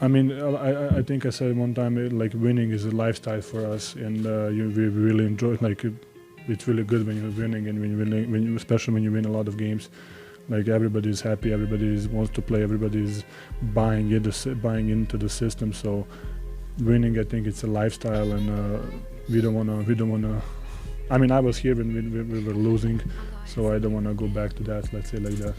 I mean, I think I said one time like winning is a lifestyle for us, and we really enjoy it's really good when you're winning, and especially when you win a lot of games. Like everybody's happy, wants to play, everybody's buying into the system. So winning, I think it's a lifestyle, and we don't wanna. I mean, I was here when we were losing, so I don't wanna go back to that. Let's say like that.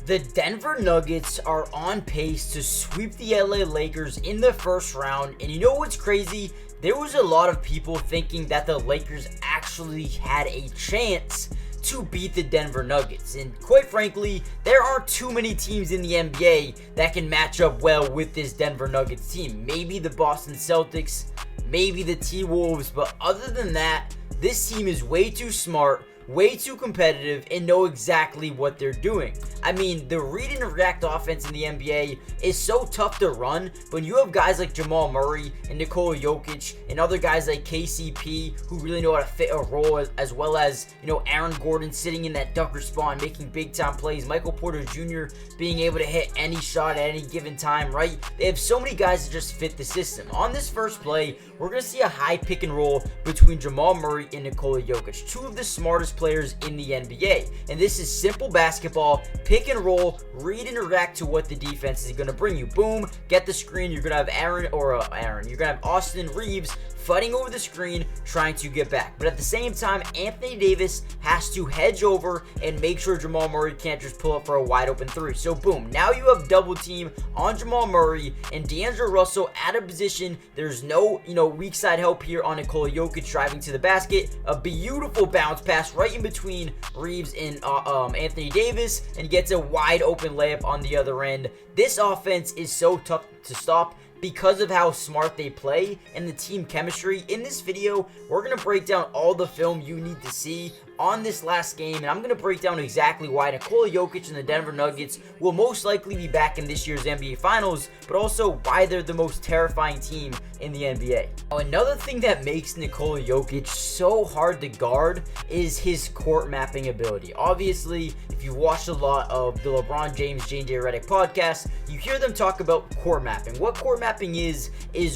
The Denver Nuggets are on pace to sweep the LA Lakers in the first round. And you know what's crazy? There was a lot of people thinking that the Lakers actually had a chance to beat the Denver Nuggets. And quite frankly, there aren't too many teams in the NBA that can match up well with this Denver Nuggets team. Maybe the Boston Celtics, maybe the T-Wolves, but other than that, this team is way too smart, way too competitive, and know exactly what they're doing. I mean, the read and react offense in the NBA is so tough to run, but you have guys like Jamal Murray and Nikola Jokic and other guys like KCP who really know how to fit a role, as well as, Aaron Gordon sitting in that dunker spot and making big time plays, Michael Porter Jr. being able to hit any shot at any given time, right? They have so many guys that just fit the system. On this first play, we're going to see a high pick and roll between Jamal Murray and Nikola Jokic, two of the smartest players in the NBA. And this is simple basketball, pick and roll, read and react to what the defense is going to bring you. Boom, get the screen. You're going to have you're going to have Austin Reeves fighting over the screen, trying to get back. But at the same time, Anthony Davis has to hedge over and make sure Jamal Murray can't just pull up for a wide open three. So boom, now you have double team on Jamal Murray and D'Angelo Russell out of position. There's no, weak side help here on Nikola Jokic driving to the basket. A beautiful bounce pass right in between Reeves and Anthony Davis, and gets a wide open layup on the other end. This offense is so tough to stop because of how smart they play and the team chemistry. In this video, we're going to break down all the film you need to see on this last game, and I'm going to break down exactly why Nikola Jokic and the Denver Nuggets will most likely be back in this year's NBA Finals, but also why they're the most terrifying team in the NBA. Now, another thing that makes Nikola Jokic so hard to guard is his court mapping ability. Obviously, if you've watched a lot of the LeBron James, J.J. Redick podcast, you hear them talk about court mapping. What court mapping is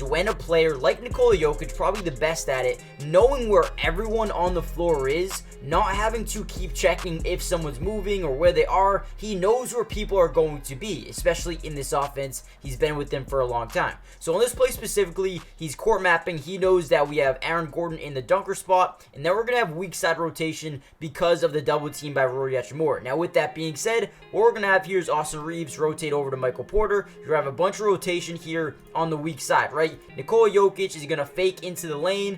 when a player like Nikola Jokic, probably the best at it, knowing where everyone on the floor is, not having to keep checking if someone's moving or where they are. He knows where people are going to be, especially in this offense. He's been with them for a long time. So on this play specifically, he's court mapping. He knows that we have Aaron Gordon in the dunker spot, and then we're going to have weak side rotation because of the double team by Rory Hachimura. Now, with that being said, what we're going to have here is Austin Reeves rotate over to Michael Porter. You're going to have a bunch of rotation here on the weak side, right? Nikola Jokic is going to fake into the lane,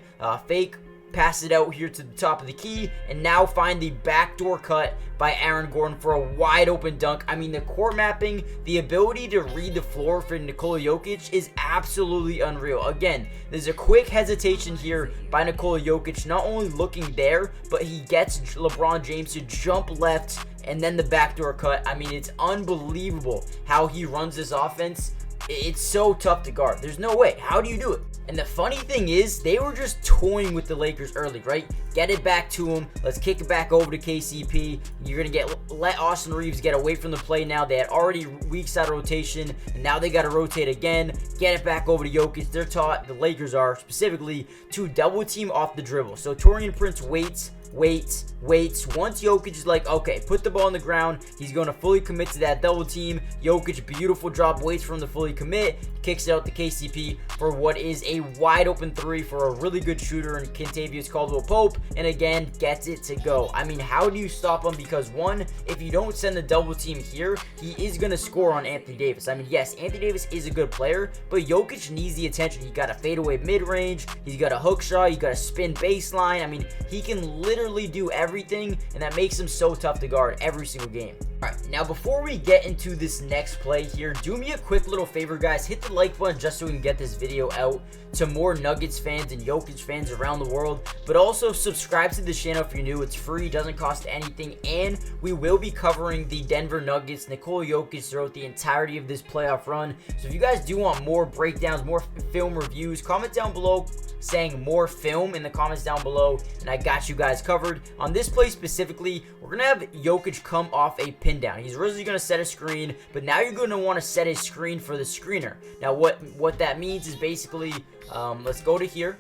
pass it out here to the top of the key, and now find the backdoor cut by Aaron Gordon for a wide open dunk. I mean, the court mapping, the ability to read the floor for Nikola Jokic is absolutely unreal. Again, there's a quick hesitation here by Nikola Jokic, not only looking there, but he gets LeBron James to jump left and then the backdoor cut. I mean, it's unbelievable how he runs this offense. It's so tough to guard. There's no way. How do you do it? And the funny thing is, they were just toying with the Lakers early, right? Get it back to him. Let's kick it back over to KCP. You're going to let Austin Reeves get away from the play now. They had already weak side rotation, and now they got to rotate again. Get it back over to Jokic. They're taught, the Lakers are specifically, to double team off the dribble. So Taurean Prince waits. Once Jokic is like, okay, put the ball on the ground, he's going to fully commit to that double team. Jokic, beautiful drop, waits for him to fully commit, kicks it out to KCP for what is a wide open three for a really good shooter in Kentavious Caldwell-Pope, and again, gets it to go. I mean, how do you stop him? Because one, if you don't send the double team here, he is going to score on Anthony Davis. I mean, yes, Anthony Davis is a good player, but Jokic needs the attention. He got a fadeaway mid-range, he's got a hook shot, he got a spin baseline. I mean, he can literally do everything, and that makes him so tough to guard every single game. Alright, now before we get into this next play here, do me a quick little favor, guys. Hit the like button just so we can get this video out to more Nuggets fans and Jokic fans around the world. But also subscribe to the channel if you're new. It's free, doesn't cost anything, and we will be covering the Denver Nuggets, Nikola Jokic, throughout the entirety of this playoff run. So if you guys do want more breakdowns, more film reviews, comment down below saying more film in the comments down below, and I got you guys covered. On this play specifically, we're going to have Jokic come off a pin pin down. He's originally going to set a screen, but now you're going to want to set a screen for the screener. Now, what that means is basically, let's go to here.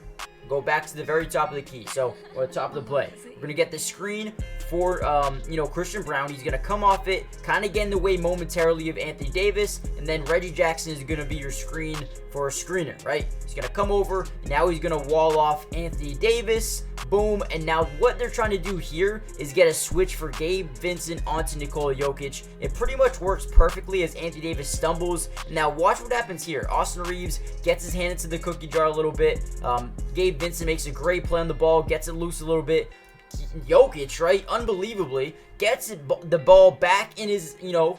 Go back to the very top of the key, or the top of the play. We're going to get the screen for, Christian Braun. He's going to come off it, kind of get in the way momentarily of Anthony Davis, and then Reggie Jackson is going to be your screen for a screener, right? He's going to come over, and now he's going to wall off Anthony Davis. Boom. And now what they're trying to do here is get a switch for Gabe Vincent onto Nikola Jokic. It pretty much works perfectly as Anthony Davis stumbles. Now watch what happens here. Austin Reeves gets his hand into the cookie jar a little bit. Gabe Vincent makes a great play on the ball, gets it loose a little bit. Jokic, right, unbelievably, gets the ball back in his, in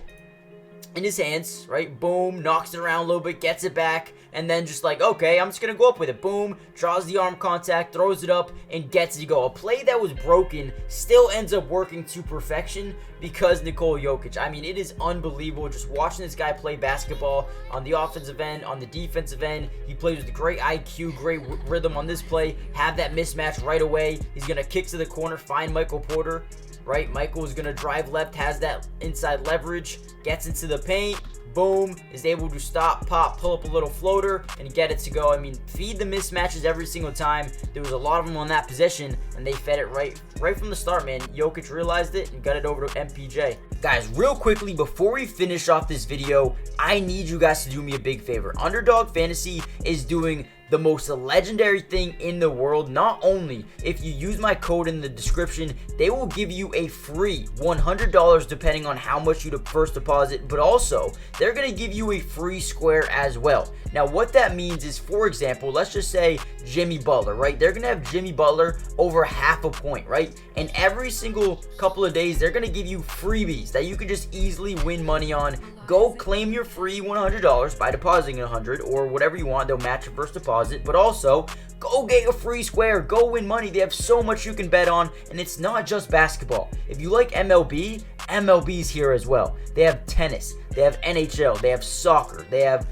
his hands, right? Boom, knocks it around a little bit, gets it back, and then just like, okay, I'm just going to go up with it. Boom, draws the arm contact, throws it up, and gets it to go. A play that was broken still ends up working to perfection because Nikola Jokic. I mean, it is unbelievable just watching this guy play basketball on the offensive end, on the defensive end. He plays with great IQ, great rhythm on this play, have that mismatch right away. He's going to kick to the corner, find Michael Porter. Right, Michael is going to drive left, has that inside leverage, gets into the paint, boom, is able to stop, pop, pull up a little floater, and get it to go. I mean, feed the mismatches every single time. There was a lot of them on that possession, and they fed it right from the start, man. Jokic realized it and got it over to MPJ. Guys, real quickly, before we finish off this video, I need you guys to do me a big favor. Underdog Fantasy is doing the most legendary thing in the world. Not only if you use my code in the description, they will give you a free $100 depending on how much you first deposit, but also they're going to give you a free square as well. Now what that means is, for example, let's just say Jimmy Butler, right? They're going to have Jimmy Butler over half a point, right? And every single couple of days they're going to give you freebies that you can just easily win money on. Go claim your free $100 by depositing $100 or whatever you want. They'll match your first deposit, but also go get a free square. Go win money. They have so much you can bet on, and it's not just basketball. If you like MLB, MLB's here as well. They have tennis, they have NHL, they have soccer, they have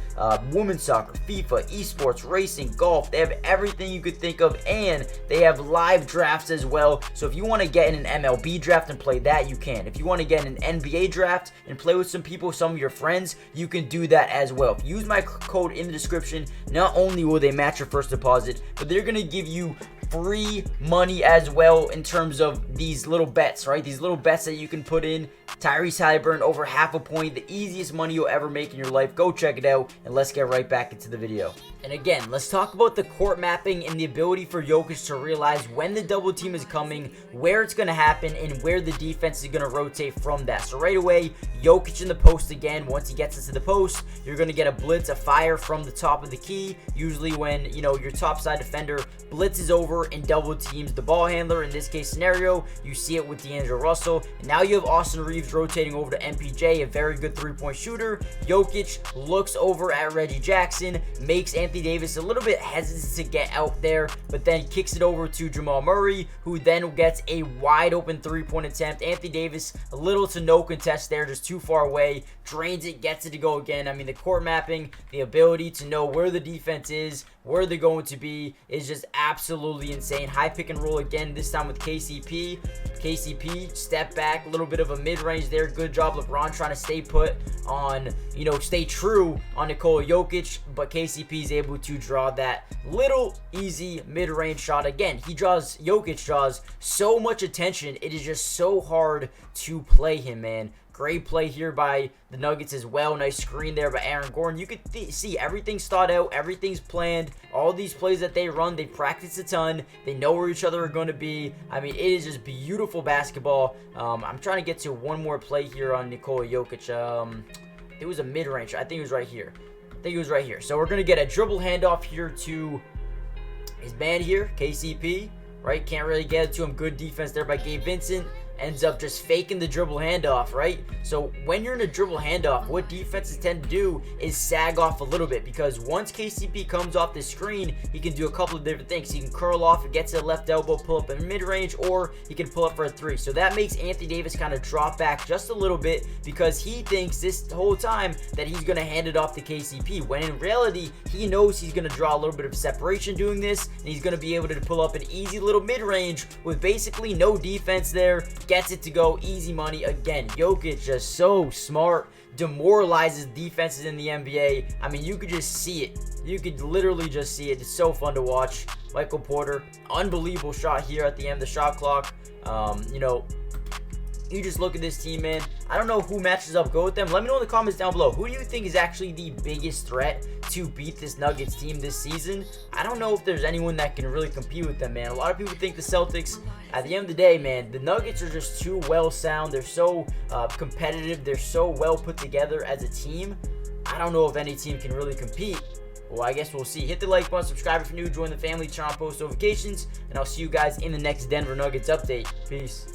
women's soccer, FIFA, esports, racing, golf. They have everything you could think of, and they have live drafts as well. So if you want to get in an MLB draft and play that, you can. If you want to get in an NBA draft and play with some people, some of your friends, you can do that as well. If you use my code in the description, not only will they match your first deposit, but they're going to give you free money as well in terms of these little bets, right? These little bets that you can put in. Tyrese Halliburton over half a point, the easiest money you'll ever make in your life. Go check it out, and let's get right back into the video. And again, let's talk about the court mapping and the ability for Jokic to realize when the double team is coming, where it's going to happen, and where the defense is going to rotate from that. So right away, Jokic in the post again. Once he gets into the post, you're going to get a blitz, a fire from the top of the key. Usually when, your top side defender blitzes over and double teams the ball handler. In this case scenario, you see it with D'Angelo Russell. And now you have Austin Reeves rotating over to MPJ, a very good three-point shooter. Jokic looks over at Reggie Jackson, makes Anthony Davis a little bit hesitant to get out there, but then kicks it over to Jamal Murray, who then gets a wide open three-point attempt. Anthony Davis, a little to no contest there, just too far away, drains it, gets it to go again. I mean, the court mapping, the ability to know where the defense is, where they're going to be, is just absolutely insane. High pick and roll again, this time with KCP. KCP, step back, a little bit of a mid-range there. Good job, LeBron, trying to stay put on, stay true on Nikola Jokic, but KCP is able to draw that little easy mid-range shot. Again, Jokic draws so much attention, it is just so hard to play him, man. Great play here by the Nuggets as well. Nice screen there by Aaron Gordon. You could see everything's thought out. Everything's planned. All these plays that they run, they practice a ton. They know where each other are going to be. I mean, it is just beautiful basketball. I'm trying to get to one more play here on Nikola Jokic. It was a mid-range. I think it was right here. So we're going to get a dribble handoff here to his man here, KCP. Right? Can't really get it to him. Good defense there by Gabe Vincent. Ends up just faking the dribble handoff, right? So when you're in a dribble handoff, what defenses tend to do is sag off a little bit, because once KCP comes off the screen, he can do a couple of different things. He can curl off and get to the left elbow, pull up in mid-range, or he can pull up for a three. So that makes Anthony Davis kind of drop back just a little bit, because he thinks this whole time that he's going to hand it off to KCP, when in reality, he knows he's going to draw a little bit of separation doing this, and he's going to be able to pull up an easy little mid-range with basically no defense there. gets it to go, easy money. Again, Jokic just so smart, demoralizes defenses in the NBA. I mean, you could just see it. You could literally just see it. It's so fun to watch. Michael Porter, unbelievable shot here at the end of the shot clock. You just look at this team, man. I don't know who matches up good with them. Let me know in the comments down below. Who do you think is actually the biggest threat to beat this Nuggets team this season? I don't know if there's anyone that can really compete with them, man. A lot of people think the Celtics. At the end of the day, man, the Nuggets are just too well sound. They're so competitive. They're so well put together as a team. I don't know if any team can really compete. Well, I guess we'll see. Hit the like button, subscribe if you're new, join the family, turn on post notifications, and I'll see you guys in the next Denver Nuggets update. Peace.